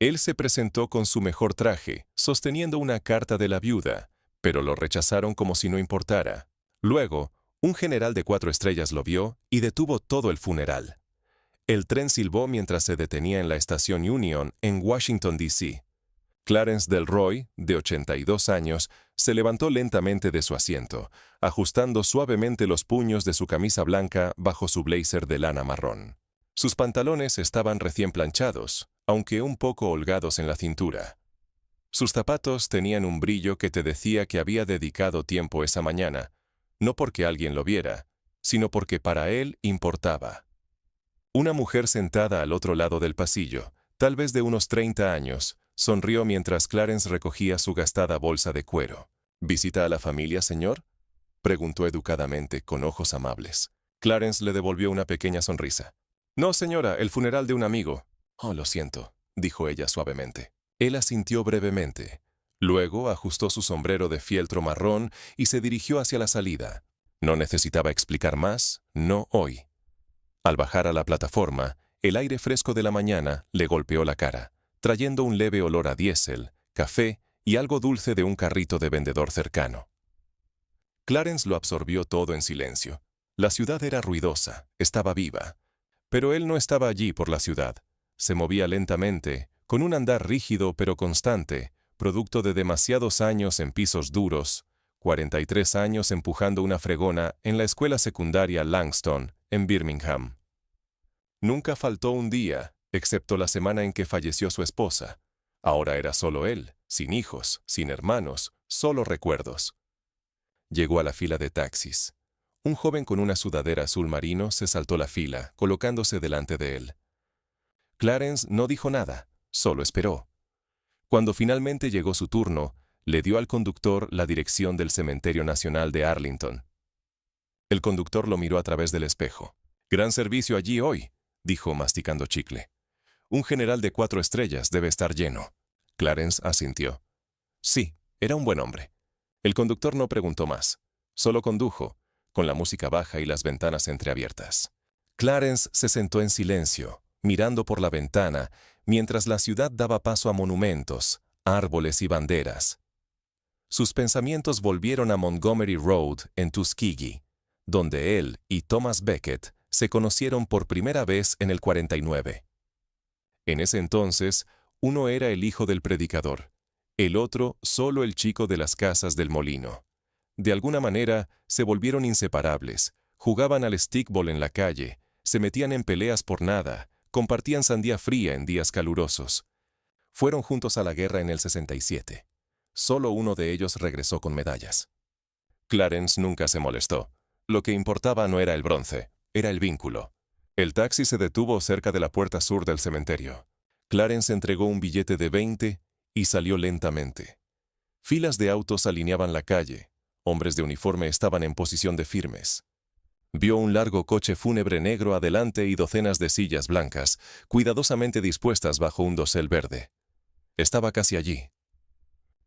Él se presentó con su mejor traje, sosteniendo una carta de la viuda, pero lo rechazaron como si no importara. Luego, un general de 4 estrellas lo vio y detuvo todo el funeral. El tren silbó mientras se detenía en la estación Union en Washington, D.C. Clarence Delroy, de 82 años, se levantó lentamente de su asiento, ajustando suavemente los puños de su camisa blanca bajo su blazer de lana marrón. Sus pantalones estaban recién planchados, aunque un poco holgados en la cintura. Sus zapatos tenían un brillo que te decía que había dedicado tiempo esa mañana, no porque alguien lo viera, sino porque para él importaba. Una mujer sentada al otro lado del pasillo, tal vez de unos 30 años, sonrió mientras Clarence recogía su gastada bolsa de cuero. ¿Visita a la familia, señor?, preguntó educadamente, con ojos amables. Clarence le devolvió una pequeña sonrisa. No, señora, el funeral de un amigo. Oh, lo siento, dijo ella suavemente. Él asintió brevemente. Luego ajustó su sombrero de fieltro marrón y se dirigió hacia la salida. No necesitaba explicar más, no hoy. Al bajar a la plataforma, el aire fresco de la mañana le golpeó la cara, trayendo un leve olor a diésel, café y algo dulce de un carrito de vendedor cercano. Clarence lo absorbió todo en silencio. La ciudad era ruidosa, estaba viva. Pero él no estaba allí por la ciudad. Se movía lentamente, con un andar rígido pero constante, producto de demasiados años en pisos duros, 43 años empujando una fregona en la escuela secundaria Langston, en Birmingham. Nunca faltó un día, excepto la semana en que falleció su esposa. Ahora era solo él, sin hijos, sin hermanos, solo recuerdos. Llegó a la fila de taxis. Un joven con una sudadera azul marino se saltó la fila, colocándose delante de él. Clarence no dijo nada, solo esperó. Cuando finalmente llegó su turno, le dio al conductor la dirección del Cementerio Nacional de Arlington. El conductor lo miró a través del espejo. «Gran servicio allí hoy», dijo masticando chicle. «Un general de 4 estrellas debe estar lleno». Clarence asintió. Sí, era un buen hombre. El conductor no preguntó más. Solo condujo, con la música baja y las ventanas entreabiertas. Clarence se sentó en silencio, mirando por la ventana, mientras la ciudad daba paso a monumentos, árboles y banderas. Sus pensamientos volvieron a Montgomery Road en Tuskegee, donde él y Thomas Becket se conocieron por primera vez en el 49. En ese entonces, uno era el hijo del predicador, el otro solo el chico de las casas del molino. De alguna manera, se volvieron inseparables, jugaban al stickball en la calle, se metían en peleas por nada, compartían sandía fría en días calurosos. Fueron juntos a la guerra en el 67. Solo uno de ellos regresó con medallas. Clarence nunca se molestó. Lo que importaba no era el bronce, era el vínculo. El taxi se detuvo cerca de la puerta sur del cementerio. Clarence entregó un billete de 20 y salió lentamente. Filas de autos alineaban la calle. Hombres de uniforme estaban en posición de firmes. Vio un largo coche fúnebre negro adelante y docenas de sillas blancas, cuidadosamente dispuestas bajo un dosel verde. Estaba casi allí.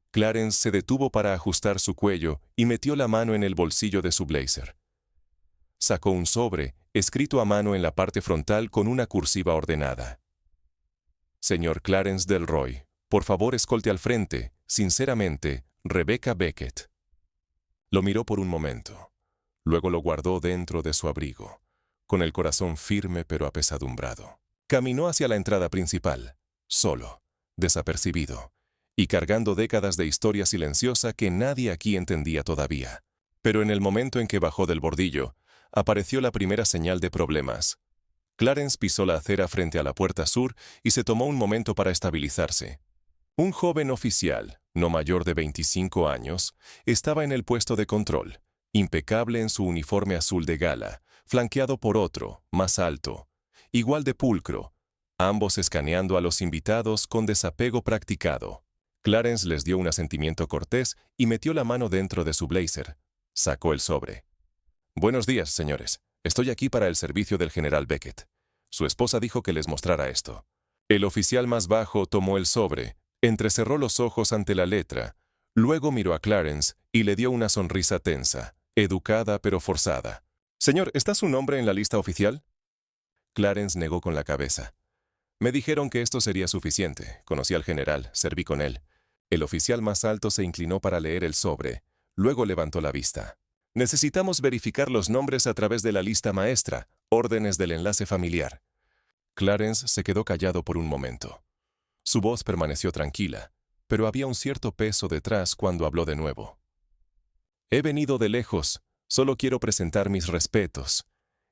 Clarence se detuvo para ajustar su cuello y metió la mano en el bolsillo de su blazer. Sacó un sobre, escrito a mano en la parte frontal con una cursiva ordenada. Señor Clarence Delroy, por favor escolte al frente, sinceramente, Rebecca Becket. Lo miró por un momento. Luego lo guardó dentro de su abrigo, con el corazón firme pero apesadumbrado. Caminó hacia la entrada principal, solo, desapercibido, y cargando décadas de historia silenciosa que nadie aquí entendía todavía. Pero en el momento en que bajó del bordillo, apareció la primera señal de problemas. Clarence pisó la acera frente a la puerta sur y se tomó un momento para estabilizarse. Un joven oficial, no mayor de 25 años, estaba en el puesto de control, impecable en su uniforme azul de gala, flanqueado por otro, más alto, igual de pulcro, ambos escaneando a los invitados con desapego practicado. Clarence les dio un asentimiento cortés y metió la mano dentro de su blazer. Sacó el sobre. «Buenos días, señores. Estoy aquí para el servicio del general Becket. Su esposa dijo que les mostrara esto». El oficial más bajo tomó el sobre, entrecerró los ojos ante la letra, luego miró a Clarence y le dio una sonrisa tensa, educada pero forzada. «Señor, ¿está su nombre en la lista oficial?» Clarence negó con la cabeza. Me dijeron que esto sería suficiente. Conocí al general, serví con él. El oficial más alto se inclinó para leer el sobre. Luego levantó la vista. Necesitamos verificar los nombres a través de la lista maestra, órdenes del enlace familiar. Clarence se quedó callado por un momento. Su voz permaneció tranquila, pero había un cierto peso detrás cuando habló de nuevo. He venido de lejos, solo quiero presentar mis respetos.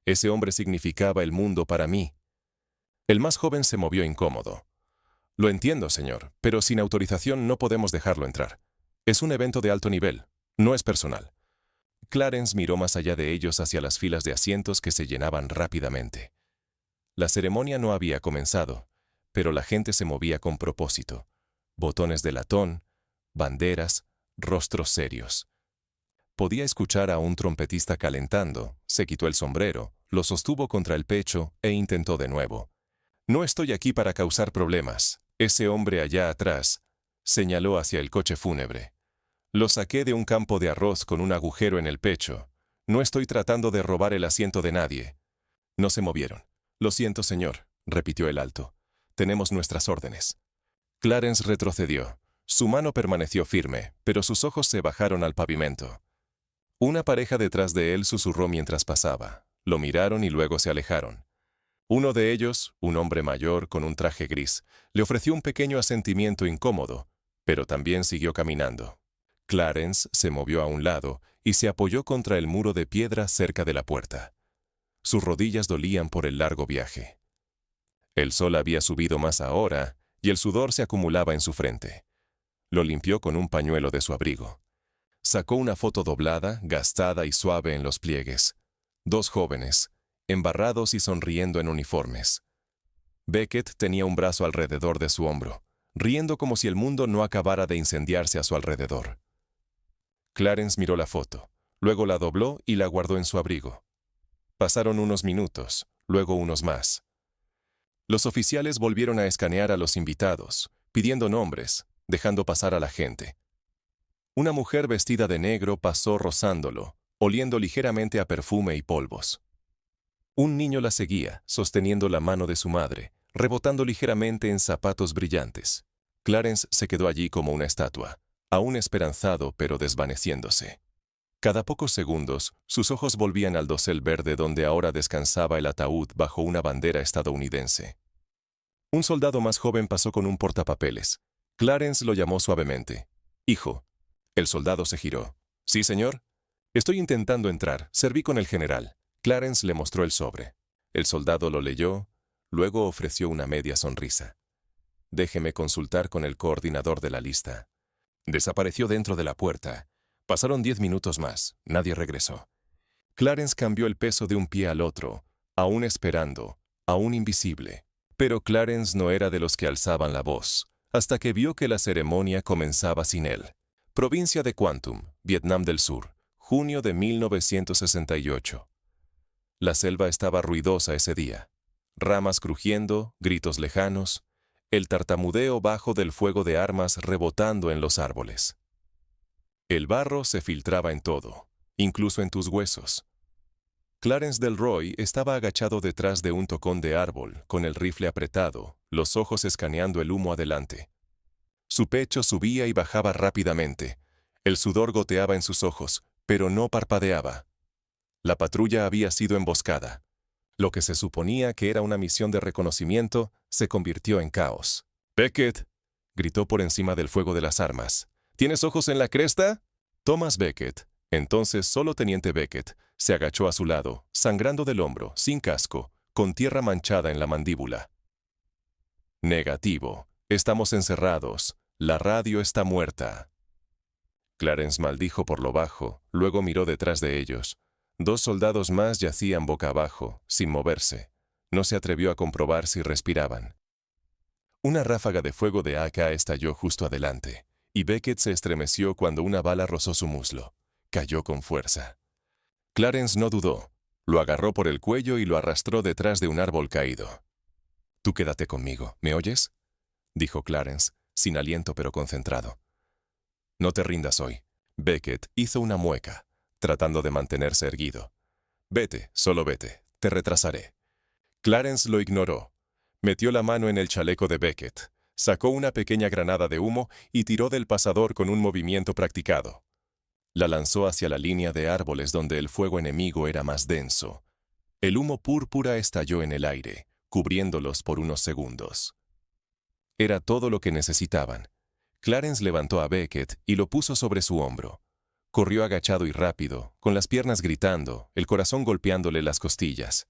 Ese hombre significaba el mundo para mí. El más joven se movió incómodo. Lo entiendo, señor, pero sin autorización no podemos dejarlo entrar. Es un evento de alto nivel, no es personal. Clarence miró más allá de ellos hacia las filas de asientos que se llenaban rápidamente. La ceremonia no había comenzado, pero la gente se movía con propósito. Botones de latón, banderas, rostros serios. Podía escuchar a un trompetista calentando, se quitó el sombrero, lo sostuvo contra el pecho e intentó de nuevo. No estoy aquí para causar problemas. Ese hombre allá atrás señaló hacia el coche fúnebre. Lo saqué de un campo de arroz con un agujero en el pecho. No estoy tratando de robar el asiento de nadie. No se movieron. Lo siento, señor, repitió el alto. Tenemos nuestras órdenes. Clarence retrocedió. Su mano permaneció firme, pero sus ojos se bajaron al pavimento. Una pareja detrás de él susurró mientras pasaba. Lo miraron y luego se alejaron. Uno de ellos, un hombre mayor con un traje gris, le ofreció un pequeño asentimiento incómodo, pero también siguió caminando. Clarence se movió a un lado y se apoyó contra el muro de piedra cerca de la puerta. Sus rodillas dolían por el largo viaje. El sol había subido más ahora y el sudor se acumulaba en su frente. Lo limpió con un pañuelo de su abrigo. Sacó una foto doblada, gastada y suave en los pliegues. Dos jóvenes, embarrados y sonriendo en uniformes. Beckett tenía un brazo alrededor de su hombro, riendo como si el mundo no acabara de incendiarse a su alrededor. Clarence miró la foto, luego la dobló y la guardó en su abrigo. Pasaron unos minutos, luego unos más. Los oficiales volvieron a escanear a los invitados, pidiendo nombres, dejando pasar a la gente. Una mujer vestida de negro pasó rozándolo, oliendo ligeramente a perfume y polvos. Un niño la seguía, sosteniendo la mano de su madre, rebotando ligeramente en zapatos brillantes. Clarence se quedó allí como una estatua, aún esperanzado pero desvaneciéndose. Cada pocos segundos, sus ojos volvían al dosel verde donde ahora descansaba el ataúd bajo una bandera estadounidense. Un soldado más joven pasó con un portapapeles. Clarence lo llamó suavemente. «Hijo». El soldado se giró. «Sí, señor». «Estoy intentando entrar. Serví con el general». Clarence le mostró el sobre. El soldado lo leyó, luego ofreció una media sonrisa. «Déjeme consultar con el coordinador de la lista». Desapareció dentro de la puerta. Pasaron 10 minutos más. Nadie regresó. Clarence cambió el peso de un pie al otro, aún esperando, aún invisible. Pero Clarence no era de los que alzaban la voz, hasta que vio que la ceremonia comenzaba sin él. Provincia de Quantum, Vietnam del Sur, junio de 1968. La selva estaba ruidosa ese día. Ramas crujiendo, gritos lejanos, el tartamudeo bajo del fuego de armas rebotando en los árboles. El barro se filtraba en todo, incluso en tus huesos. Clarence Delroy estaba agachado detrás de un tocón de árbol, con el rifle apretado, los ojos escaneando el humo adelante. Su pecho subía y bajaba rápidamente. El sudor goteaba en sus ojos, pero no parpadeaba. La patrulla había sido emboscada. Lo que se suponía que era una misión de reconocimiento se convirtió en caos. «Beckett», gritó por encima del fuego de las armas. «¿Tienes ojos en la cresta?» Thomas Beckett, entonces solo teniente Beckett, se agachó a su lado, sangrando del hombro, sin casco, con tierra manchada en la mandíbula. «Negativo. Estamos encerrados. La radio está muerta». Clarence maldijo por lo bajo, luego miró detrás de ellos. 2 soldados más yacían boca abajo, sin moverse. No se atrevió a comprobar si respiraban. Una ráfaga de fuego de AK estalló justo adelante, y Beckett se estremeció cuando una bala rozó su muslo. Cayó con fuerza. Clarence no dudó. Lo agarró por el cuello y lo arrastró detrás de un árbol caído. «Tú quédate conmigo, ¿me oyes?», dijo Clarence, sin aliento pero concentrado. «No te rindas hoy». Beckett hizo una mueca, tratando de mantenerse erguido. «Vete, solo vete. Te retrasaré». Clarence lo ignoró. Metió la mano en el chaleco de Beckett, sacó una pequeña granada de humo y tiró del pasador con un movimiento practicado. La lanzó hacia la línea de árboles donde el fuego enemigo era más denso. El humo púrpura estalló en el aire, cubriéndolos por unos segundos. Era todo lo que necesitaban. Clarence levantó a Beckett y lo puso sobre su hombro. Corrió agachado y rápido, con las piernas gritando, el corazón golpeándole las costillas.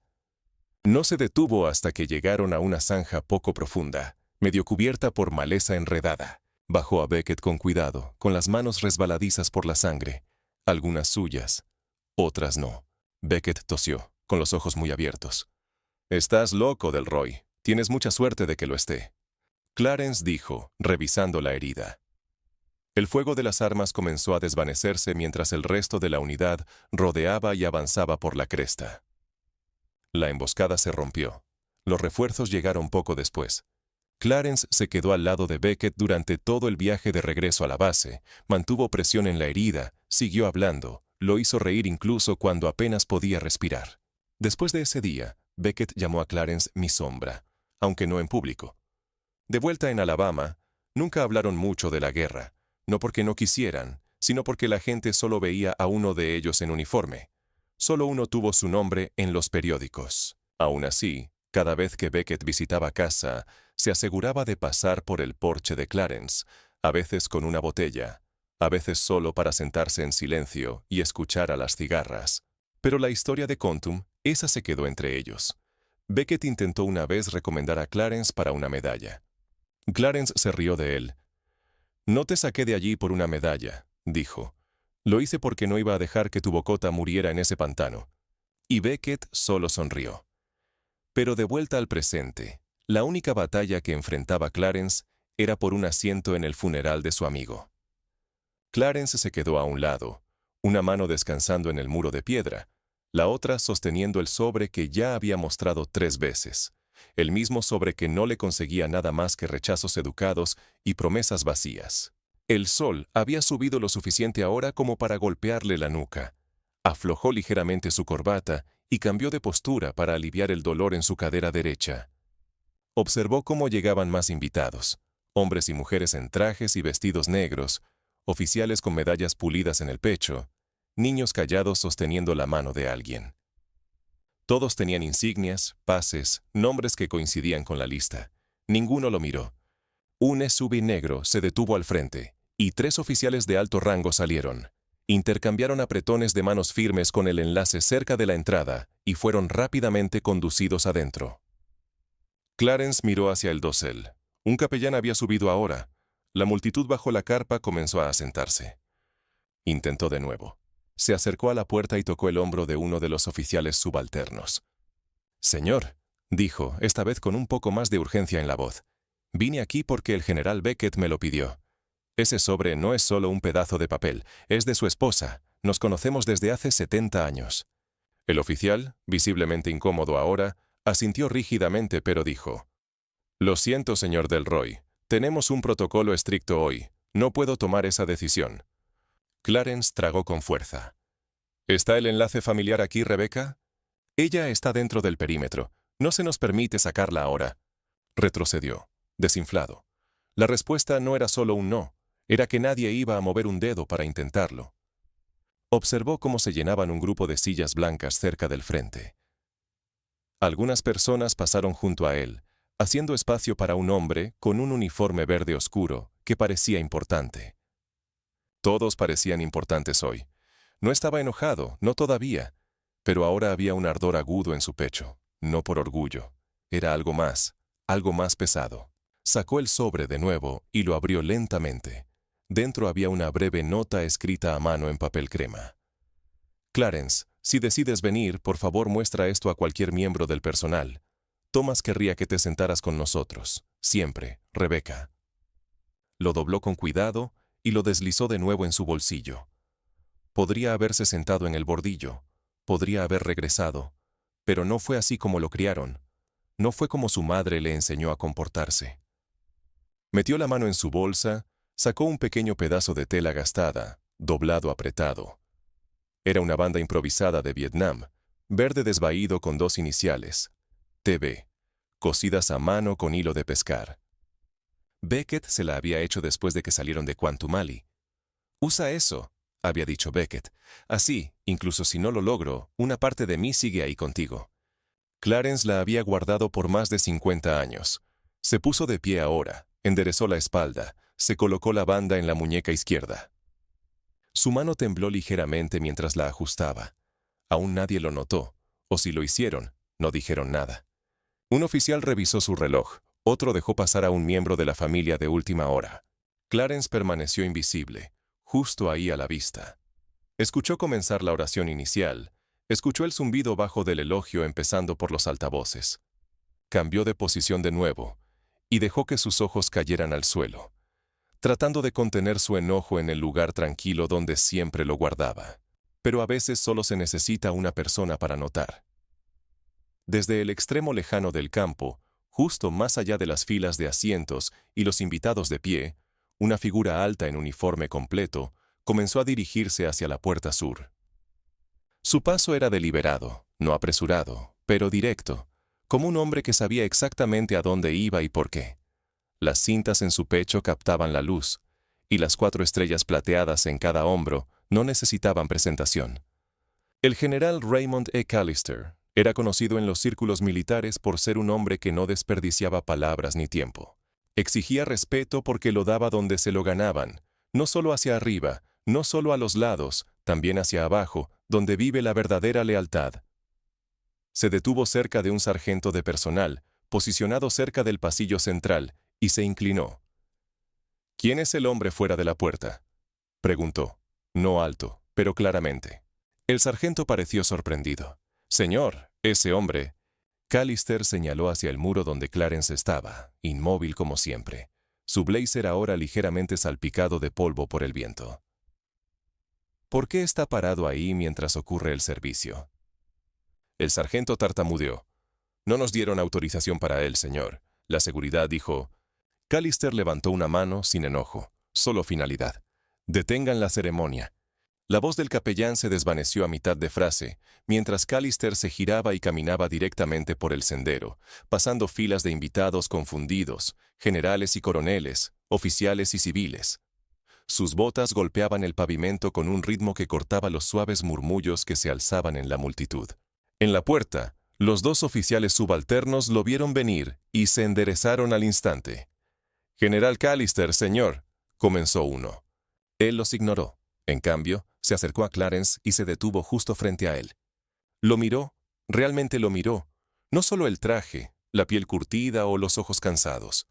No se detuvo hasta que llegaron a una zanja poco profunda, medio cubierta por maleza enredada. Bajó a Beckett con cuidado, con las manos resbaladizas por la sangre, algunas suyas, otras no. Beckett tosió, con los ojos muy abiertos. «Estás loco, Delroy. Tienes mucha suerte de que lo esté», Clarence dijo, revisando la herida. El fuego de las armas comenzó a desvanecerse mientras el resto de la unidad rodeaba y avanzaba por la cresta. La emboscada se rompió. Los refuerzos llegaron poco después. Clarence se quedó al lado de Beckett durante todo el viaje de regreso a la base, mantuvo presión en la herida, siguió hablando, lo hizo reír incluso cuando apenas podía respirar. Después de ese día, Beckett llamó a Clarence mi sombra, aunque no en público. De vuelta en Alabama, nunca hablaron mucho de la guerra, no porque no quisieran, sino porque la gente solo veía a uno de ellos en uniforme. Solo uno tuvo su nombre en los periódicos. Aún así, cada vez que Beckett visitaba casa, se aseguraba de pasar por el porche de Clarence, a veces con una botella, a veces solo para sentarse en silencio y escuchar a las cigarras. Pero la historia de Quantum, esa se quedó entre ellos. Beckett intentó una vez recomendar a Clarence para una medalla. Clarence se rió de él. «No te saqué de allí por una medalla», dijo. «Lo hice porque no iba a dejar que tu bocota muriera en ese pantano». Y Beckett solo sonrió. Pero de vuelta al presente, la única batalla que enfrentaba Clarence era por un asiento en el funeral de su amigo. Clarence se quedó a un lado, una mano descansando en el muro de piedra, la otra sosteniendo el sobre que ya había mostrado 3 veces. El mismo sobre que no le conseguía nada más que rechazos educados y promesas vacías. El sol había subido lo suficiente ahora como para golpearle la nuca. Aflojó ligeramente su corbata y cambió de postura para aliviar el dolor en su cadera derecha. Observó cómo llegaban más invitados, hombres y mujeres en trajes y vestidos negros, oficiales con medallas pulidas en el pecho, niños callados sosteniendo la mano de alguien. Todos tenían insignias, pases, nombres que coincidían con la lista. Ninguno lo miró. Un SUV negro se detuvo al frente, y 3 oficiales de alto rango salieron. Intercambiaron apretones de manos firmes con el enlace cerca de la entrada y fueron rápidamente conducidos adentro. Clarence miró hacia el dosel. Un capellán había subido ahora. La multitud bajo la carpa comenzó a sentarse. Intentó de nuevo. Se acercó a la puerta y tocó el hombro de uno de los oficiales subalternos. «Señor», dijo, esta vez con un poco más de urgencia en la voz, «vine aquí porque el general Beckett me lo pidió. Ese sobre no es solo un pedazo de papel, es de su esposa. Nos conocemos desde hace 70 años». El oficial, visiblemente incómodo ahora, asintió rígidamente pero dijo, «Lo siento, señor Delroy. Tenemos un protocolo estricto hoy. No puedo tomar esa decisión». Clarence tragó con fuerza. «¿Está el enlace familiar aquí, Rebecca?» «Ella está dentro del perímetro. No se nos permite sacarla ahora». Retrocedió, desinflado. La respuesta no era solo un no, era que nadie iba a mover un dedo para intentarlo. Observó cómo se llenaban un grupo de sillas blancas cerca del frente. Algunas personas pasaron junto a él, haciendo espacio para un hombre con un uniforme verde oscuro que parecía importante. Todos parecían importantes hoy. No estaba enojado, no todavía, pero ahora había un ardor agudo en su pecho, no por orgullo. Era algo más pesado. Sacó el sobre de nuevo y lo abrió lentamente. Dentro había una breve nota escrita a mano en papel crema. «Clarence, si decides venir, por favor muestra esto a cualquier miembro del personal. Thomas querría que te sentaras con nosotros. Siempre, Rebecca». Lo dobló con cuidado y lo deslizó de nuevo en su bolsillo. Podría haberse sentado en el bordillo, podría haber regresado, pero no fue así como lo criaron. No fue como su madre le enseñó a comportarse. Metió la mano en su bolsa, sacó un pequeño pedazo de tela gastada, doblado apretado. Era una banda improvisada de Vietnam, verde desvaído con 2 iniciales, TB. cosidas a mano con hilo de pescar. Beckett se la había hecho después de que salieron de Quantumali. «Usa eso», había dicho Beckett. «Así, incluso si no lo logro, una parte de mí sigue ahí contigo». Clarence la había guardado por más de 50 años. Se puso de pie ahora, enderezó la espalda, se colocó la banda en la muñeca izquierda. Su mano tembló ligeramente mientras la ajustaba. Aún nadie lo notó, o si lo hicieron, no dijeron nada. Un oficial revisó su reloj, otro dejó pasar a un miembro de la familia de última hora. Clarence permaneció invisible, justo ahí a la vista. Escuchó comenzar la oración inicial, escuchó el zumbido bajo del elogio empezando por los altavoces. Cambió de posición de nuevo y dejó que sus ojos cayeran al suelo, tratando de contener su enojo en el lugar tranquilo donde siempre lo guardaba. Pero a veces solo se necesita una persona para notar. Desde el extremo lejano del campo, justo más allá de las filas de asientos y los invitados de pie, una figura alta en uniforme completo comenzó a dirigirse hacia la puerta sur. Su paso era deliberado, no apresurado, pero directo, como un hombre que sabía exactamente a dónde iba y por qué. Las cintas en su pecho captaban la luz, y las 4 estrellas plateadas en cada hombro no necesitaban presentación. El general Raymond E. Callister era conocido en los círculos militares por ser un hombre que no desperdiciaba palabras ni tiempo. Exigía respeto porque lo daba donde se lo ganaban, no solo hacia arriba, no solo a los lados, también hacia abajo, donde vive la verdadera lealtad. Se detuvo cerca de un sargento de personal, posicionado cerca del pasillo central, y se inclinó. «¿Quién es el hombre fuera de la puerta?», preguntó, no alto, pero claramente. El sargento pareció sorprendido. «Señor, ese hombre». Callister señaló hacia el muro donde Clarence estaba, inmóvil como siempre, su blazer ahora ligeramente salpicado de polvo por el viento. «¿Por qué está parado ahí mientras ocurre el servicio?». El sargento tartamudeó. «No nos dieron autorización para él, señor». La seguridad dijo. Callister levantó una mano sin enojo, solo finalidad. «Detengan la ceremonia». La voz del capellán se desvaneció a mitad de frase, mientras Callister se giraba y caminaba directamente por el sendero, pasando filas de invitados confundidos, generales y coroneles, oficiales y civiles. Sus botas golpeaban el pavimento con un ritmo que cortaba los suaves murmullos que se alzaban en la multitud. En la puerta, los 2 oficiales subalternos lo vieron venir y se enderezaron al instante. «General Callister, señor», comenzó uno. Él los ignoró. En cambio, se acercó a Clarence y se detuvo justo frente a él. Lo miró, realmente lo miró. No solo el traje, la piel curtida o los ojos cansados.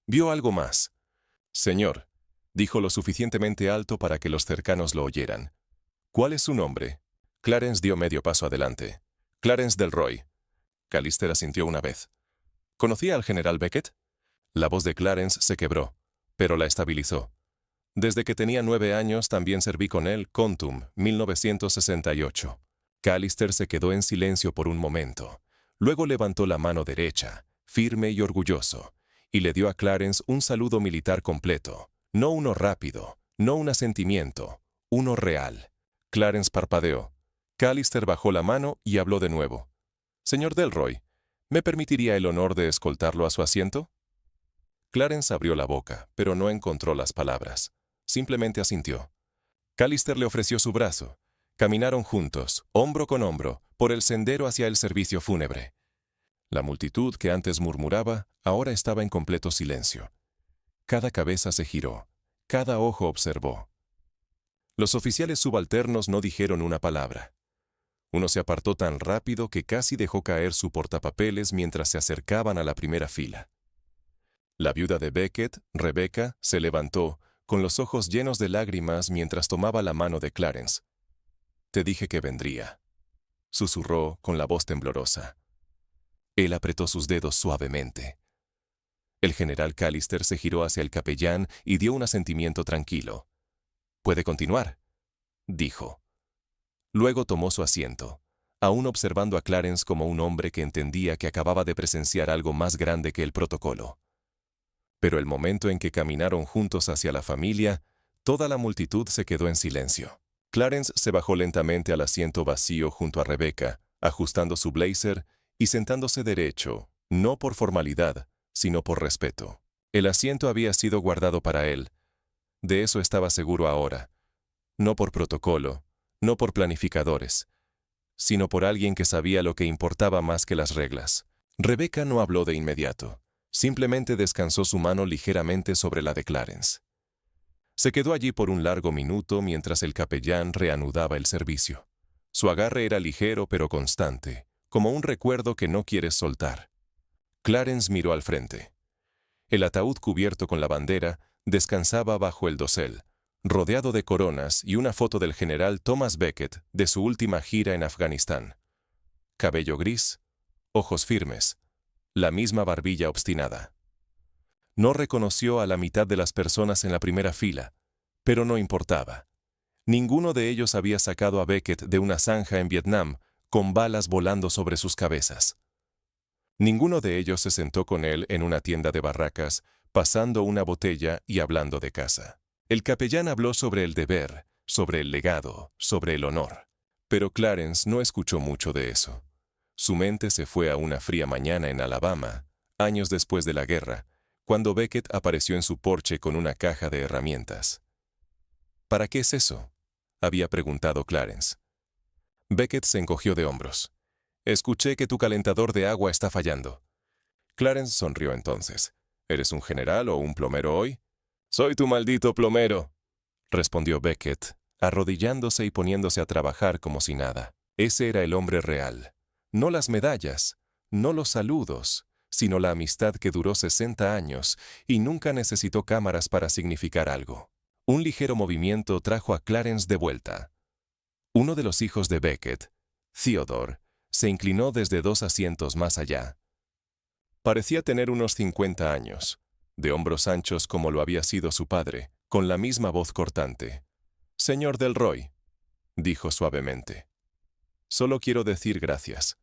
Vio algo más. «Señor», dijo lo suficientemente alto para que los cercanos lo oyeran. «¿Cuál es su nombre?». Clarence dio medio paso adelante. «Clarence Delroy». Callister asintió una vez. «¿Conocía al general Beckett?». La voz de Clarence se quebró, pero la estabilizó. «Desde que tenía 9 años también serví con él, Quantum, 1968». Callister se quedó en silencio por un momento. Luego levantó la mano derecha, firme y orgulloso, y le dio a Clarence un saludo militar completo. No uno rápido, no un asentimiento, uno real. Clarence parpadeó. Callister bajó la mano y habló de nuevo. «Señor Delroy, ¿me permitiría el honor de escoltarlo a su asiento?». Clarence abrió la boca, pero no encontró las palabras. Simplemente asintió. Callister le ofreció su brazo. Caminaron juntos, hombro con hombro, por el sendero hacia el servicio fúnebre. La multitud que antes murmuraba, ahora estaba en completo silencio. Cada cabeza se giró, cada ojo observó. Los oficiales subalternos no dijeron una palabra. Uno se apartó tan rápido que casi dejó caer su portapapeles mientras se acercaban a la primera fila. La viuda de Beckett, Rebecca, se levantó, con los ojos llenos de lágrimas mientras tomaba la mano de Clarence. «Te dije que vendría», susurró con la voz temblorosa. Él apretó sus dedos suavemente. El general Callister se giró hacia el capellán y dio un asentimiento tranquilo. «Puede continuar», dijo. Luego tomó su asiento, aún observando a Clarence como un hombre que entendía que acababa de presenciar algo más grande que el protocolo. Pero el momento en que caminaron juntos hacia la familia, toda la multitud se quedó en silencio. Clarence se bajó lentamente al asiento vacío junto a Rebecca, ajustando su blazer y sentándose derecho, no por formalidad, sino por respeto. El asiento había sido guardado para él. De eso estaba seguro ahora. No por protocolo, no por planificadores, sino por alguien que sabía lo que importaba más que las reglas. Rebecca no habló de inmediato. Simplemente descansó su mano ligeramente sobre la de Clarence. Se quedó allí por un largo minuto mientras el capellán reanudaba el servicio. Su agarre era ligero pero constante, como un recuerdo que no quieres soltar. Clarence miró al frente. El ataúd cubierto con la bandera descansaba bajo el dosel, rodeado de coronas y una foto del general Thomas Becket de su última gira en Afganistán. Cabello gris, ojos firmes, la misma barbilla obstinada. No reconoció a la mitad de las personas en la primera fila, pero no importaba. Ninguno de ellos había sacado a Becket de una zanja en Vietnam con balas volando sobre sus cabezas. Ninguno de ellos se sentó con él en una tienda de barracas, pasando una botella y hablando de casa. El capellán habló sobre el deber, sobre el legado, sobre el honor. Pero Clarence no escuchó mucho de eso. Su mente se fue a una fría mañana en Alabama, años después de la guerra, cuando Becket apareció en su porche con una caja de herramientas. ¿Para qué es eso?, había preguntado Clarence. Becket se encogió de hombros. Escuché que tu calentador de agua está fallando. Clarence sonrió entonces. ¿Eres un general o un plomero hoy? Soy tu maldito plomero, respondió Becket, arrodillándose y poniéndose a trabajar como si nada. Ese era el hombre real. No las medallas, no los saludos, sino la amistad que duró 60 años y nunca necesitó cámaras para significar algo. Un ligero movimiento trajo a Clarence de vuelta. Uno de los hijos de Becket, Theodore, se inclinó desde 2 asientos más allá. Parecía tener unos 50 años, de hombros anchos como lo había sido su padre, con la misma voz cortante. «Señor Delroy», dijo suavemente. «Solo quiero decir gracias.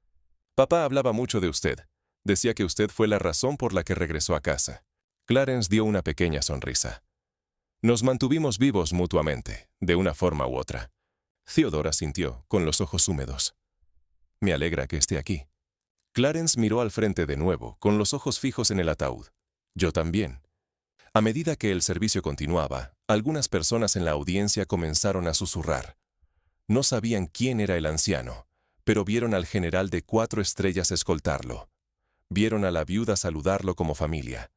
Papá hablaba mucho de usted. Decía que usted fue la razón por la que regresó a casa». Clarence dio una pequeña sonrisa. Nos mantuvimos vivos mutuamente, de una forma u otra. Theodore asintió, con los ojos húmedos. Me alegra que esté aquí. Clarence miró al frente de nuevo, con los ojos fijos en el ataúd. Yo también. A medida que el servicio continuaba, algunas personas en la audiencia comenzaron a susurrar. No sabían quién era el anciano, pero vieron al general de 4 estrellas escoltarlo. Vieron a la viuda saludarlo como familia.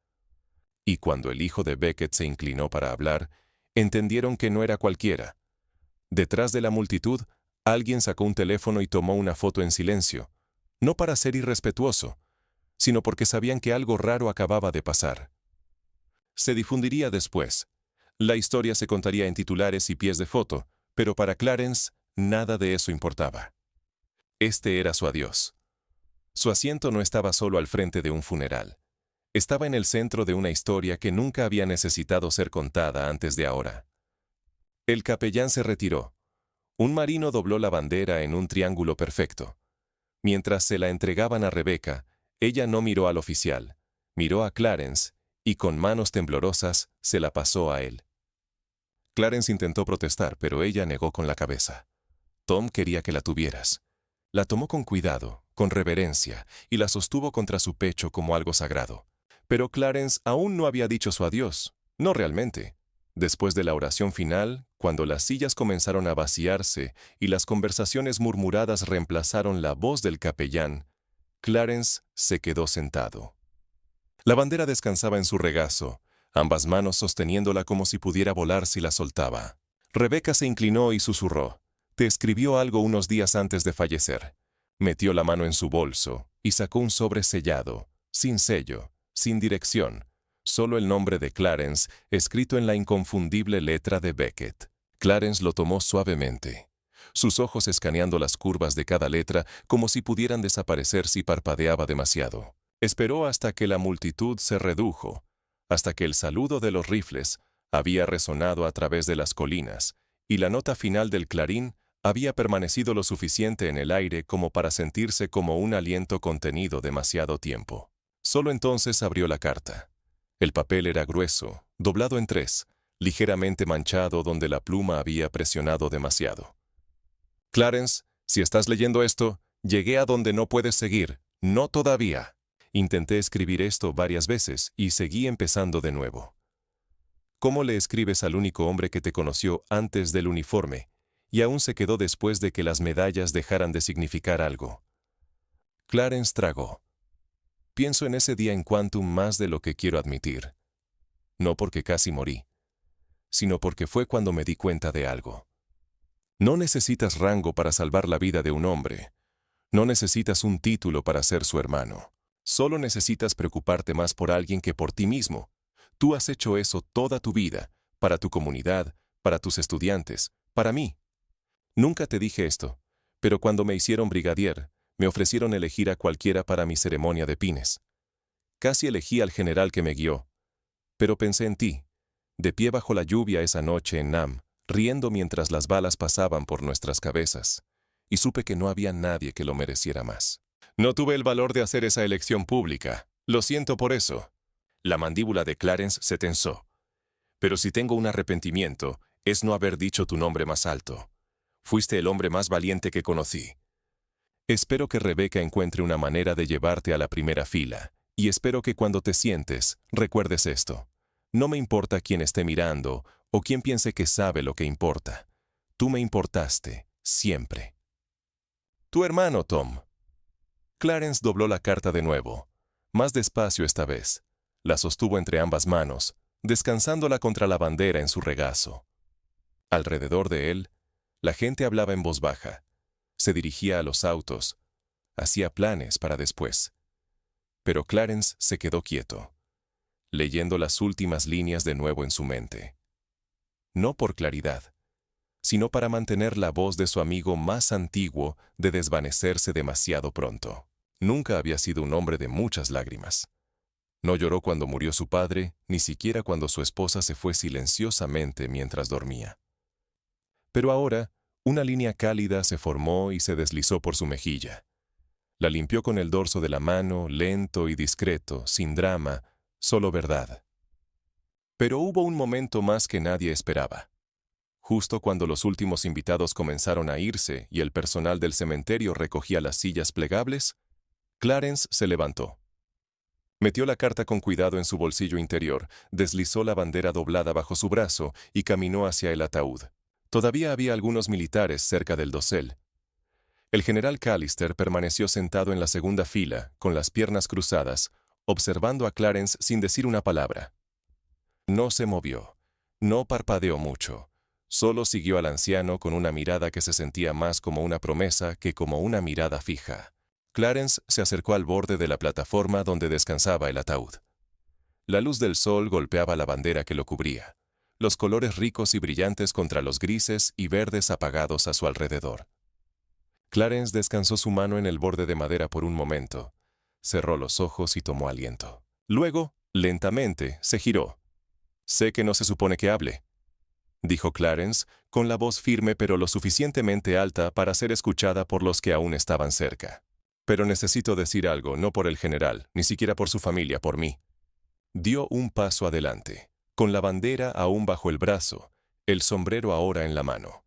Y cuando el hijo de Becket se inclinó para hablar, entendieron que no era cualquiera. Detrás de la multitud, alguien sacó un teléfono y tomó una foto en silencio, no para ser irrespetuoso, sino porque sabían que algo raro acababa de pasar. Se difundiría después. La historia se contaría en titulares y pies de foto, pero para Clarence nada de eso importaba. Este era su adiós. Su asiento no estaba solo al frente de un funeral. Estaba en el centro de una historia que nunca había necesitado ser contada antes de ahora. El capellán se retiró. Un marino dobló la bandera en un triángulo perfecto. Mientras se la entregaban a Rebecca, ella no miró al oficial, miró a Clarence y con manos temblorosas se la pasó a él. Clarence intentó protestar, pero ella negó con la cabeza. Tom quería que la tuvieras. La tomó con cuidado, con reverencia, y la sostuvo contra su pecho como algo sagrado. Pero Clarence aún no había dicho su adiós, no realmente. Después de la oración final, cuando las sillas comenzaron a vaciarse y las conversaciones murmuradas reemplazaron la voz del capellán, Clarence se quedó sentado. La bandera descansaba en su regazo, ambas manos sosteniéndola como si pudiera volar si la soltaba. Rebecca se inclinó y susurró. «Te escribió algo unos días antes de fallecer». Metió la mano en su bolso y sacó un sobre sellado, sin sello, sin dirección. Solo el nombre de Clarence, escrito en la inconfundible letra de Becket. Clarence lo tomó suavemente, sus ojos escaneando las curvas de cada letra como si pudieran desaparecer si parpadeaba demasiado. Esperó hasta que la multitud se redujo, hasta que el saludo de los rifles había resonado a través de las colinas y la nota final del clarín había permanecido lo suficiente en el aire como para sentirse como un aliento contenido demasiado tiempo. Solo entonces abrió la carta. El papel era grueso, doblado en 3, ligeramente manchado donde la pluma había presionado demasiado. «Clarence, si estás leyendo esto, llegué a donde no puedes seguir. No todavía. Intenté escribir esto varias veces y seguí empezando de nuevo. ¿Cómo le escribes al único hombre que te conoció antes del uniforme y aún se quedó después de que las medallas dejaran de significar algo? Clarence tragó. Pienso en ese día en Quantum más de lo que quiero admitir. No porque casi morí, sino porque fue cuando me di cuenta de algo. No necesitas rango para salvar la vida de un hombre. No necesitas un título para ser su hermano. Solo necesitas preocuparte más por alguien que por ti mismo. Tú has hecho eso toda tu vida, para tu comunidad, para tus estudiantes, para mí. Nunca te dije esto, pero cuando me hicieron brigadier, me ofrecieron elegir a cualquiera para mi ceremonia de pines. Casi elegí al general que me guió, pero pensé en ti, de pie bajo la lluvia esa noche en Nam, riendo mientras las balas pasaban por nuestras cabezas, y supe que no había nadie que lo mereciera más. No tuve el valor de hacer esa elección pública. Lo siento por eso. La mandíbula de Clarence se tensó. Pero si tengo un arrepentimiento, es no haber dicho tu nombre más alto. Fuiste el hombre más valiente que conocí. Espero que Rebeca encuentre una manera de llevarte a la primera fila, y espero que cuando te sientes, recuerdes esto. No me importa quién esté mirando o quién piense que sabe lo que importa. Tú me importaste, siempre. Tu hermano, Tom. Clarence dobló la carta de nuevo, más despacio esta vez. La sostuvo entre ambas manos, descansándola contra la bandera en su regazo. Alrededor de él, la gente hablaba en voz baja. Se dirigía a los autos. Hacía planes para después. Pero Clarence se quedó quieto, leyendo las últimas líneas de nuevo en su mente. No por claridad, sino para mantener la voz de su amigo más antiguo de desvanecerse demasiado pronto. Nunca había sido un hombre de muchas lágrimas. No lloró cuando murió su padre, ni siquiera cuando su esposa se fue silenciosamente mientras dormía. Pero ahora, una línea cálida se formó y se deslizó por su mejilla. La limpió con el dorso de la mano, lento y discreto, sin drama, solo verdad. Pero hubo un momento más que nadie esperaba. Justo cuando los últimos invitados comenzaron a irse y el personal del cementerio recogía las sillas plegables, Clarence se levantó. Metió la carta con cuidado en su bolsillo interior, deslizó la bandera doblada bajo su brazo y caminó hacia el ataúd. Todavía había algunos militares cerca del dosel. El general Callister permaneció sentado en la segunda fila, con las piernas cruzadas, observando a Clarence sin decir una palabra. No se movió, no parpadeó mucho, solo siguió al anciano con una mirada que se sentía más como una promesa que como una mirada fija. Clarence se acercó al borde de la plataforma donde descansaba el ataúd. La luz del sol golpeaba la bandera que lo cubría, los colores ricos y brillantes contra los grises y verdes apagados a su alrededor. Clarence descansó su mano en el borde de madera por un momento, cerró los ojos y tomó aliento. Luego, lentamente, se giró. «Sé que no se supone que hable», dijo Clarence, con la voz firme pero lo suficientemente alta para ser escuchada por los que aún estaban cerca. «Pero necesito decir algo, no por el general, ni siquiera por su familia, por mí». Dio un paso adelante, con la bandera aún bajo el brazo, el sombrero ahora en la mano.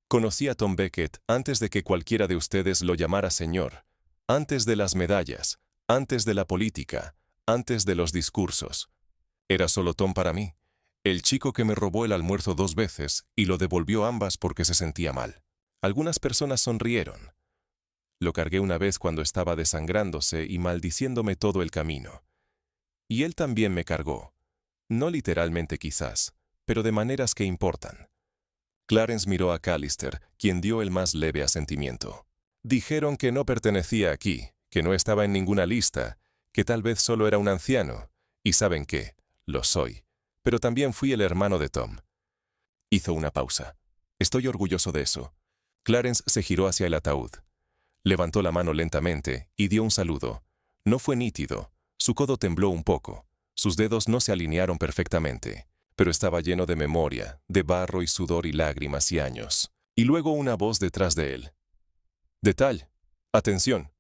«Conocí a Tom Beckett antes de que cualquiera de ustedes lo llamara señor, antes de las medallas, antes de la política, antes de los discursos. Era solo Tom para mí, el chico que me robó el almuerzo 2 veces y lo devolvió ambas porque se sentía mal. Algunas personas sonrieron. Lo cargué una vez cuando estaba desangrándose y maldiciéndome todo el camino. Y él también me cargó. No literalmente quizás, pero de maneras que importan». Clarence miró a Callister, quien dio el más leve asentimiento. «Dijeron que no pertenecía aquí, que no estaba en ninguna lista, que tal vez solo era un anciano. Y ¿saben qué? Lo soy. Pero también fui el hermano de Tom». Hizo una pausa. «Estoy orgulloso de eso». Clarence se giró hacia el ataúd. Levantó la mano lentamente y dio un saludo. No fue nítido. Su codo tembló un poco. Sus dedos no se alinearon perfectamente, pero estaba lleno de memoria, de barro y sudor y lágrimas y años. Y luego una voz detrás de él. «De tal. Atención».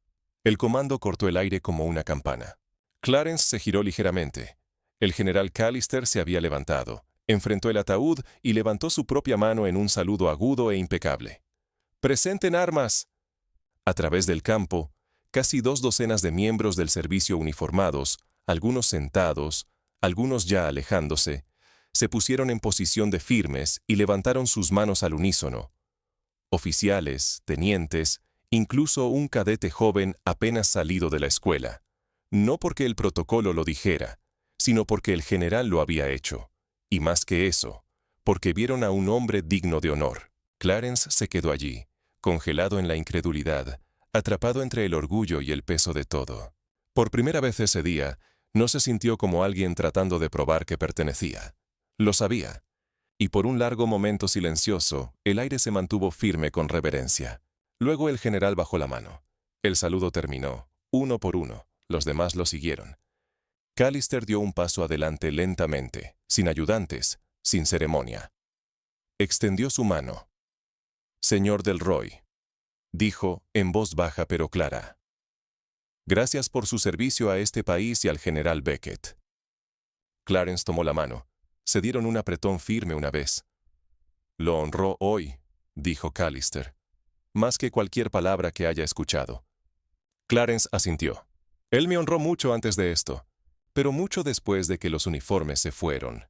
El comando cortó el aire como una campana. Clarence se giró ligeramente. El general Callister se había levantado, enfrentó el ataúd y levantó su propia mano en un saludo agudo e impecable. «¡Presenten armas!». A través del campo, Casi 2 docenas de miembros del servicio uniformados, algunos sentados, algunos ya alejándose, se pusieron en posición de firmes y levantaron sus manos al unísono. Oficiales, tenientes, incluso un cadete joven apenas salido de la escuela. No porque el protocolo lo dijera, sino porque el general lo había hecho. Y más que eso, porque vieron a un hombre digno de honor. Clarence se quedó allí, congelado en la incredulidad, atrapado entre el orgullo y el peso de todo. Por primera vez ese día, no se sintió como alguien tratando de probar que pertenecía. Lo sabía. Y por un largo momento silencioso, el aire se mantuvo firme con reverencia. Luego el general bajó la mano. El saludo terminó, uno por uno. Los demás lo siguieron. Callister dio un paso adelante lentamente, sin ayudantes, sin ceremonia. Extendió su mano. «Señor Delroy», dijo en voz baja pero clara. «Gracias por su servicio a este país y al general Beckett». Clarence tomó la mano. Se dieron un apretón firme una vez. «Lo honró hoy», dijo Callister, «más que cualquier palabra que haya escuchado». Clarence asintió. «Él me honró mucho antes de esto, pero mucho después de que los uniformes se fueron».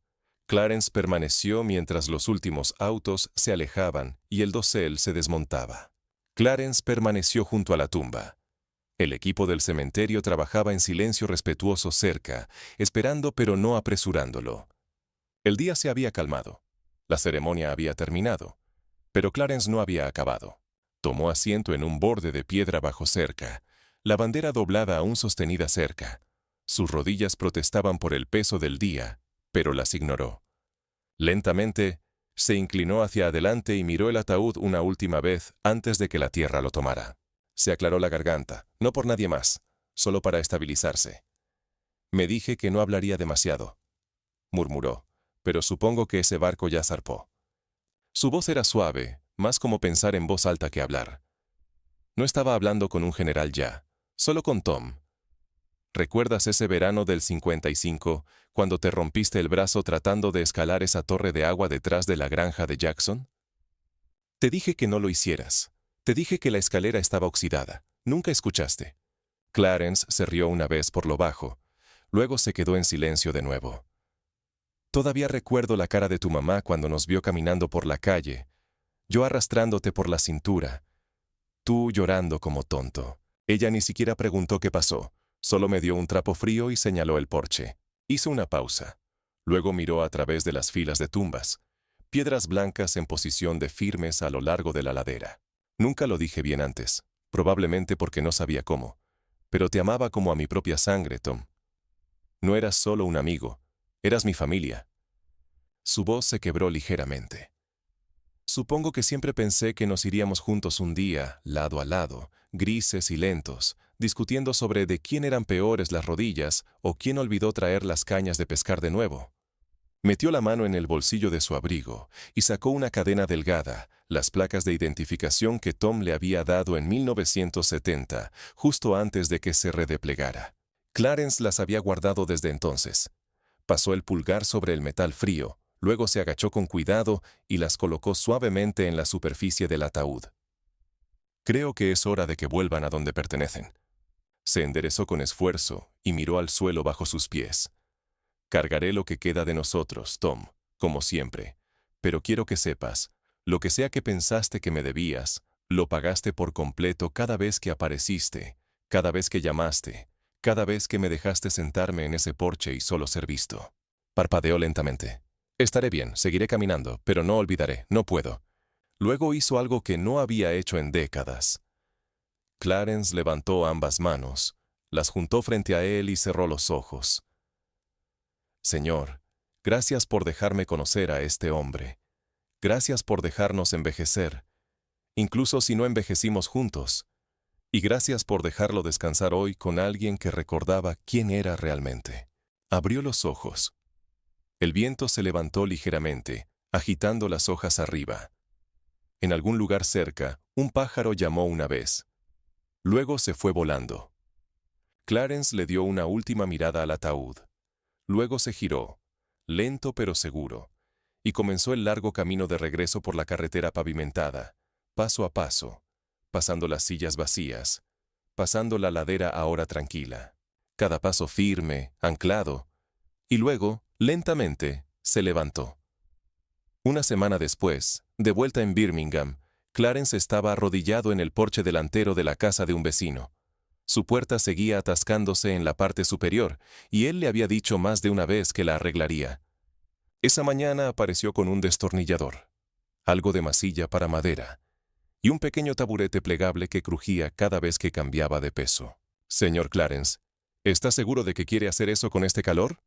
Clarence permaneció mientras los últimos autos se alejaban y el dosel se desmontaba. Clarence permaneció junto a la tumba. El equipo del cementerio trabajaba en silencio respetuoso cerca, esperando pero no apresurándolo. El día se había calmado. La ceremonia había terminado, pero Clarence no había acabado. Tomó asiento en un borde de piedra bajo cerca, la bandera doblada aún sostenida cerca. Sus rodillas protestaban por el peso del día, pero las ignoró. Lentamente, se inclinó hacia adelante y miró el ataúd una última vez antes de que la tierra lo tomara. Se aclaró la garganta, no por nadie más, solo para estabilizarse. «Me dije que no hablaría demasiado», murmuró, «pero supongo que ese barco ya zarpó». Su voz era suave, más como pensar en voz alta que hablar. No estaba hablando con un general ya, solo con Tom. ¿Recuerdas ese verano del 55, cuando te rompiste el brazo tratando de escalar esa torre de agua detrás de la granja de Jackson? Te dije que no lo hicieras. Te dije que la escalera estaba oxidada. Nunca escuchaste. Clarence se rió una vez por lo bajo. Luego se quedó en silencio de nuevo. Todavía recuerdo la cara de tu mamá cuando nos vio caminando por la calle, yo arrastrándote por la cintura, tú llorando como tonto. Ella ni siquiera preguntó qué pasó. Solo me dio un trapo frío y señaló el porche. Hizo una pausa. Luego miró a través de las filas de tumbas, piedras blancas en posición de firmes a lo largo de la ladera. Nunca lo dije bien antes, probablemente porque no sabía cómo. Pero te amaba como a mi propia sangre, Tom. No eras solo un amigo, eras mi familia. Su voz se quebró ligeramente. Supongo que siempre pensé que nos iríamos juntos un día, lado a lado, grises y lentos, discutiendo sobre de quién eran peores las rodillas o quién olvidó traer las cañas de pescar de nuevo. Metió la mano en el bolsillo de su abrigo y sacó una cadena delgada, las placas de identificación que Tom le había dado en 1970, justo antes de que se redeplegara. Clarence las había guardado desde entonces. Pasó el pulgar sobre el metal frío, luego se agachó con cuidado y las colocó suavemente en la superficie del ataúd. Creo que es hora de que vuelvan a donde pertenecen. Se enderezó con esfuerzo y miró al suelo bajo sus pies. Cargaré lo que queda de nosotros, Tom, como siempre. Pero quiero que sepas, lo que sea que pensaste que me debías, lo pagaste por completo cada vez que apareciste, cada vez que llamaste, cada vez que me dejaste sentarme en ese porche y solo ser visto. Parpadeó lentamente. Estaré bien, seguiré caminando, pero no olvidaré, no puedo. Luego hizo algo que no había hecho en décadas. Clarence levantó ambas manos, las juntó frente a él y cerró los ojos. Señor, gracias por dejarme conocer a este hombre. Gracias por dejarnos envejecer, incluso si no envejecimos juntos. Y gracias por dejarlo descansar hoy con alguien que recordaba quién era realmente. Abrió los ojos. El viento se levantó ligeramente, agitando las hojas arriba. En algún lugar cerca, un pájaro llamó una vez. Luego se fue volando. Clarence le dio una última mirada al ataúd. Luego se giró, lento pero seguro, y comenzó el largo camino de regreso por la carretera pavimentada, paso a paso, pasando las sillas vacías, pasando la ladera ahora tranquila. Cada paso firme, anclado, y luego, lentamente, se levantó. Una semana después, de vuelta en Birmingham, Clarence estaba arrodillado en el porche delantero de la casa de un vecino. Su puerta seguía atascándose en la parte superior, y él le había dicho más de una vez que la arreglaría. Esa mañana apareció con un destornillador, algo de masilla para madera, y un pequeño taburete plegable que crujía cada vez que cambiaba de peso. «Señor Clarence, ¿está seguro de que quiere hacer eso con este calor?»,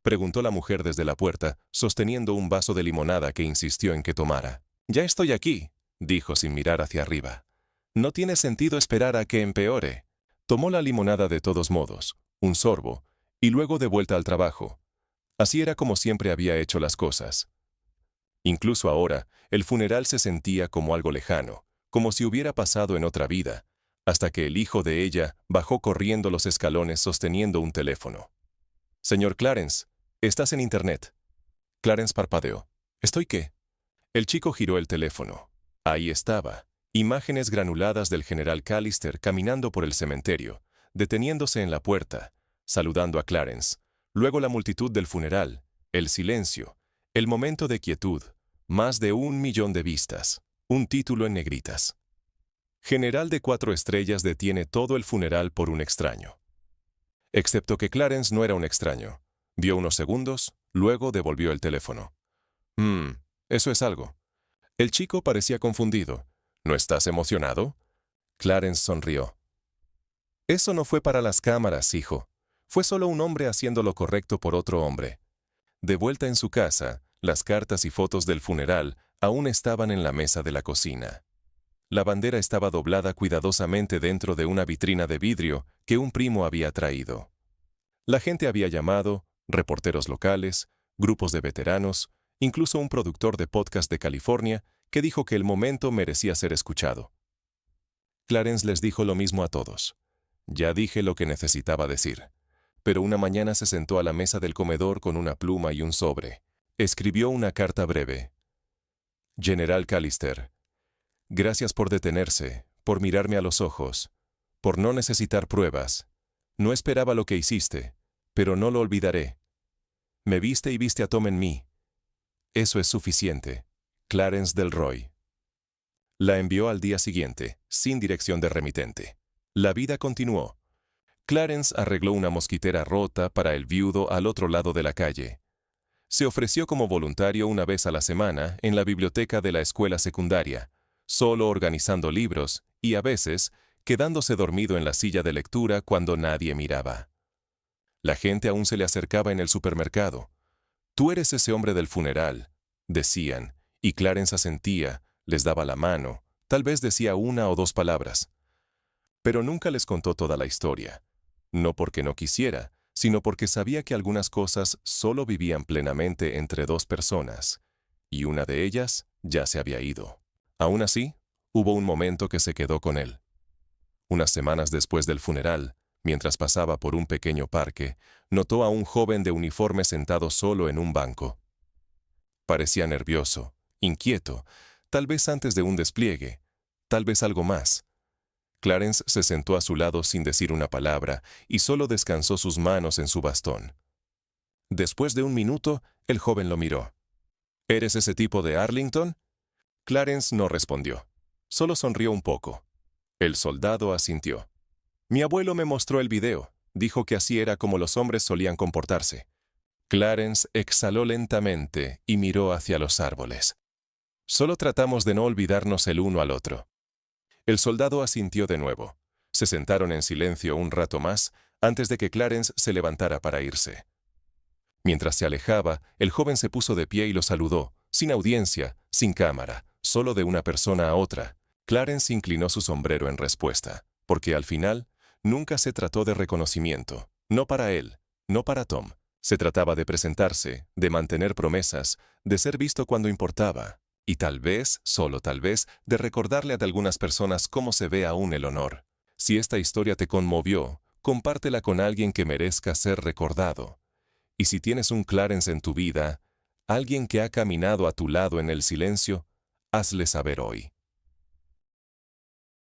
preguntó la mujer desde la puerta, sosteniendo un vaso de limonada que insistió en que tomara. «Ya estoy aquí», dijo sin mirar hacia arriba. «No tiene sentido esperar a que empeore». Tomó la limonada de todos modos, un sorbo, y luego de vuelta al trabajo. Así era como siempre había hecho las cosas. Incluso ahora, el funeral se sentía como algo lejano, como si hubiera pasado en otra vida, hasta que el hijo de ella bajó corriendo los escalones sosteniendo un teléfono. «Señor Clarence, estás en Internet». Clarence parpadeó. «¿Estoy qué?». El chico giró el teléfono. Ahí estaba, imágenes granuladas del general Callister caminando por el cementerio, deteniéndose en la puerta, saludando a Clarence. Luego la multitud del funeral, el silencio, el momento de quietud, más de 1 millón de vistas, un título en negritas. General de 4 estrellas detiene todo el funeral por un extraño. Excepto que Clarence no era un extraño. Vio unos segundos, luego devolvió el teléfono. Eso es algo». El chico parecía confundido. «¿No estás emocionado?». Clarence sonrió. «Eso no fue para las cámaras, hijo. Fue solo un hombre haciendo lo correcto por otro hombre». De vuelta en su casa, las cartas y fotos del funeral aún estaban en la mesa de la cocina. La bandera estaba doblada cuidadosamente dentro de una vitrina de vidrio que un primo había traído. La gente había llamado, reporteros locales, grupos de veteranos, incluso un productor de podcast de California que dijo que el momento merecía ser escuchado. Clarence les dijo lo mismo a todos. «Ya dije lo que necesitaba decir». Pero una mañana se sentó a la mesa del comedor con una pluma y un sobre. Escribió una carta breve. «General Callister, gracias por detenerse, por mirarme a los ojos, por no necesitar pruebas. No esperaba lo que hiciste, pero no lo olvidaré. Me viste y viste a Tom en mí. Eso es suficiente. Clarence Delroy». La envió al día siguiente, sin dirección de remitente. La vida continuó. Clarence arregló una mosquitera rota para el viudo al otro lado de la calle. Se ofreció como voluntario una vez a la semana en la biblioteca de la escuela secundaria, solo organizando libros y, a veces, quedándose dormido en la silla de lectura cuando nadie miraba. La gente aún se le acercaba en el supermercado. «Tú eres ese hombre del funeral», decían, y Clarence asentía, les daba la mano, tal vez decía 1 o 2 palabras. Pero nunca les contó toda la historia. No porque no quisiera, sino porque sabía que algunas cosas solo vivían plenamente entre 2 personas, y una de ellas ya se había ido. Aún así, hubo un momento que se quedó con él. Unas semanas después del funeral, mientras pasaba por un pequeño parque, notó a un joven de uniforme sentado solo en un banco. Parecía nervioso, inquieto, tal vez antes de un despliegue, tal vez algo más. Clarence se sentó a su lado sin decir una palabra y solo descansó sus manos en su bastón. Después de 1 minuto, el joven lo miró. «¿Eres ese tipo de Arlington?». Clarence no respondió. Solo sonrió un poco. El soldado asintió. «Mi abuelo me mostró el video. Dijo que así era como los hombres solían comportarse». Clarence exhaló lentamente y miró hacia los árboles. «Solo tratamos de no olvidarnos el uno al otro». El soldado asintió de nuevo. Se sentaron en silencio un rato más antes de que Clarence se levantara para irse. Mientras se alejaba, el joven se puso de pie y lo saludó, sin audiencia, sin cámara, solo de una persona a otra. Clarence inclinó su sombrero en respuesta, porque al final nunca se trató de reconocimiento, no para él, no para Tom. Se trataba de presentarse, de mantener promesas, de ser visto cuando importaba. Y tal vez, solo tal vez, de recordarle a algunas personas cómo se ve aún el honor. Si esta historia te conmovió, compártela con alguien que merezca ser recordado. Y si tienes un Clarence en tu vida, alguien que ha caminado a tu lado en el silencio, hazle saber hoy.